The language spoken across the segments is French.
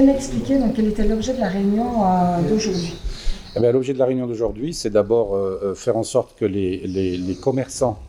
m'expliquer donc, quel était l'objet de la réunion d'aujourd'hui? Eh bien, l'objet de la réunion d'aujourd'hui, c'est d'abord faire en sorte que les commerçants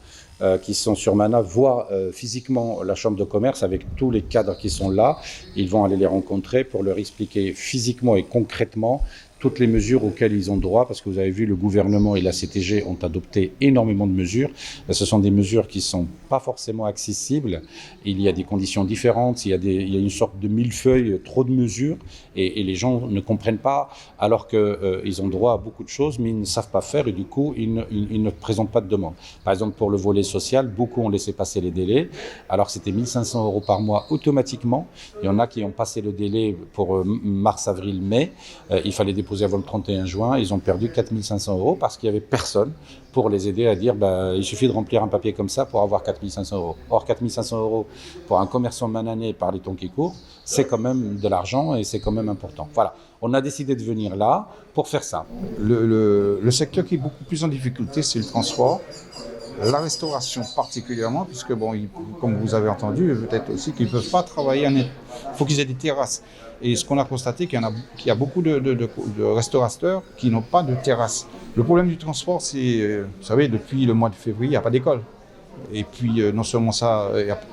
qui sont sur Mana voient physiquement la chambre de commerce avec tous les cadres qui sont là. Ils vont aller les rencontrer pour leur expliquer physiquement et concrètement toutes les mesures auxquelles ils ont droit, parce que vous avez vu, le gouvernement et la CTG ont adopté énormément de mesures. Ce sont des mesures qui ne sont pas forcément accessibles. Il y a des conditions différentes, il y a une sorte de millefeuille, trop de mesures, et les gens ne comprennent pas, alors qu'ils ont droit à beaucoup de choses, mais ils ne savent pas faire, et du coup, ils ne présentent pas de demande. Par exemple, pour le volet social, beaucoup ont laissé passer les délais, alors que c'était 1 500 € par mois automatiquement. Il y en a qui ont passé le délai pour mars, avril, mai. Il fallait déposer avant le 31 juin, ils ont perdu 4 500 € parce qu'il n'y avait personne pour les aider à dire il suffit de remplir un papier comme ça pour avoir 4 500 €. Or, 4 500 € pour un commerçant mananais par les temps qui courent, c'est quand même de l'argent et c'est quand même important. Voilà, on a décidé de venir là pour faire ça. Le secteur qui est beaucoup plus en difficulté, c'est le transport. La restauration particulièrement, puisque comme vous avez entendu, peut-être aussi qu'ils ne peuvent pas travailler il faut qu'ils aient des terrasses. Et ce qu'on a constaté, qu'il y a beaucoup de restaurateurs qui n'ont pas de terrasse. Le problème du transport, c'est, vous savez, depuis le mois de février, il n'y a pas d'école. Et puis, non seulement ça,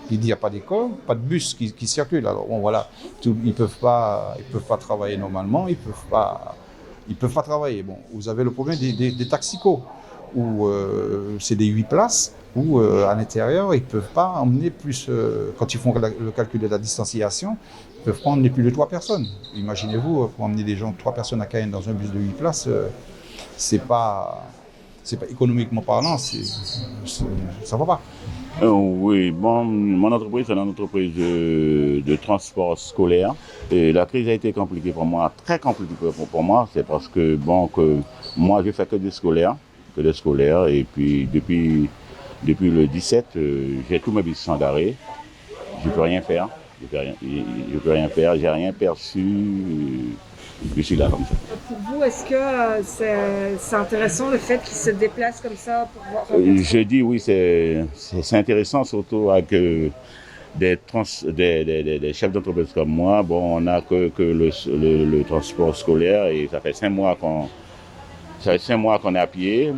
il n'y a pas d'école, pas de bus qui circulent. Alors voilà, ils ne peuvent pas travailler normalement, ils peuvent pas travailler. Bon, vous avez le problème des taxicos, où c'est des 8 places, où à l'intérieur, ils ne peuvent pas emmener plus, quand ils font le calcul de la distanciation, ils ne peuvent pas emmener plus de 3 personnes. Imaginez-vous, pour emmener des gens, 3 personnes à Cayenne dans un bus de 8 places, c'est pas économiquement parlant, ça ne va pas. Oui, mon entreprise, c'est une entreprise de transport scolaire. Et la crise a été compliquée pour moi, très compliquée pour moi. C'est parce que, que moi, je fais que des scolaires. Et puis, depuis le 17, j'ai tous mes business d'arrêt. Je ne peux rien faire. J'ai rien perçu. Je suis là comme ça. Pour vous, est-ce que c'est intéressant le fait qu'ils se déplacent comme ça pour voir? Je dis oui, c'est intéressant, surtout avec des chefs d'entreprise comme moi. On n'a que le transport scolaire et ça fait 5 mois qu'on est à pied.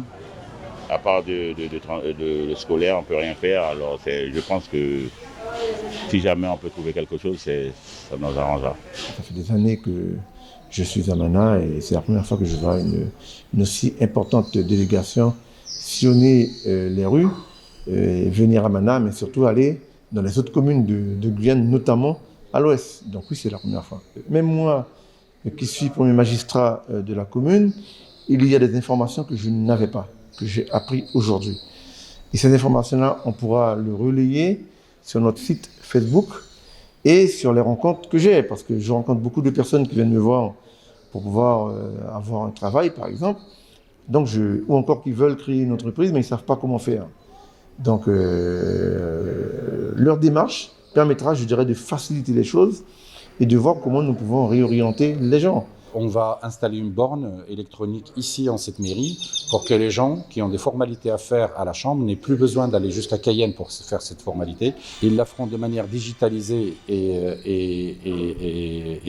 À part le scolaire, on ne peut rien faire. Alors je pense que si jamais on peut trouver quelque chose, ça nous arrangera. Ça fait des années que je suis à Mana et c'est la première fois que je vois une aussi importante délégation sillonner les rues, venir à Mana, mais surtout aller dans les autres communes de Guyane, notamment à l'ouest. Donc oui, c'est la première fois. Même moi, qui suis premier magistrat de la commune, il y a des informations que je n'avais pas, que j'ai appris aujourd'hui. Et ces informations-là, on pourra le relayer sur notre site Facebook et sur les rencontres que j'ai, parce que je rencontre beaucoup de personnes qui viennent me voir pour pouvoir avoir un travail, par exemple, ou encore qui veulent créer une entreprise, mais ils ne savent pas comment faire. Donc, leur démarche permettra, je dirais, de faciliter les choses et de voir comment nous pouvons réorienter les gens. On va installer une borne électronique ici en cette mairie pour que les gens qui ont des formalités à faire à la Chambre n'aient plus besoin d'aller jusqu'à Cayenne pour faire cette formalité. Ils la feront de manière digitalisée et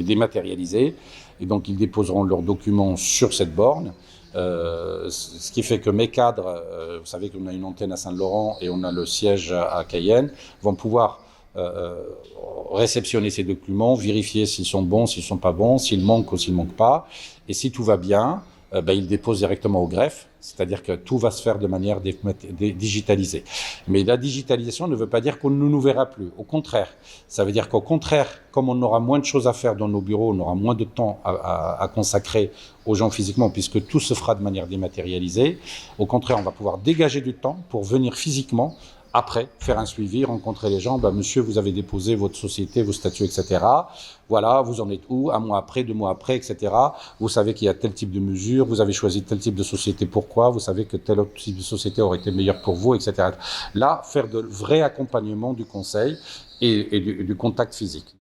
dématérialisée. Et donc ils déposeront leurs documents sur cette borne. Ce qui fait que mes cadres, vous savez qu'on a une antenne à Saint-Laurent et on a le siège à Cayenne, vont pouvoir réceptionner ces documents, vérifier s'ils sont bons, s'ils ne sont pas bons, s'ils manquent ou s'ils ne manquent pas. Et si tout va bien, ils déposent directement au greffe, c'est-à-dire que tout va se faire de manière digitalisée. Mais la digitalisation ne veut pas dire qu'on ne nous verra plus. Au contraire, ça veut dire qu'au contraire, comme on aura moins de choses à faire dans nos bureaux, on aura moins de temps à consacrer aux gens physiquement, puisque tout se fera de manière dématérialisée. Au contraire, on va pouvoir dégager du temps pour venir physiquement après, faire un suivi, rencontrer les gens. Monsieur, vous avez déposé votre société, vos statuts, etc. Voilà, vous en êtes où? 1 mois après, 2 mois après, etc. Vous savez qu'il y a tel type de mesure, vous avez choisi tel type de société, pourquoi? Vous savez que tel autre type de société aurait été meilleur pour vous, etc. Là, faire de vrais accompagnements du conseil et du contact physique.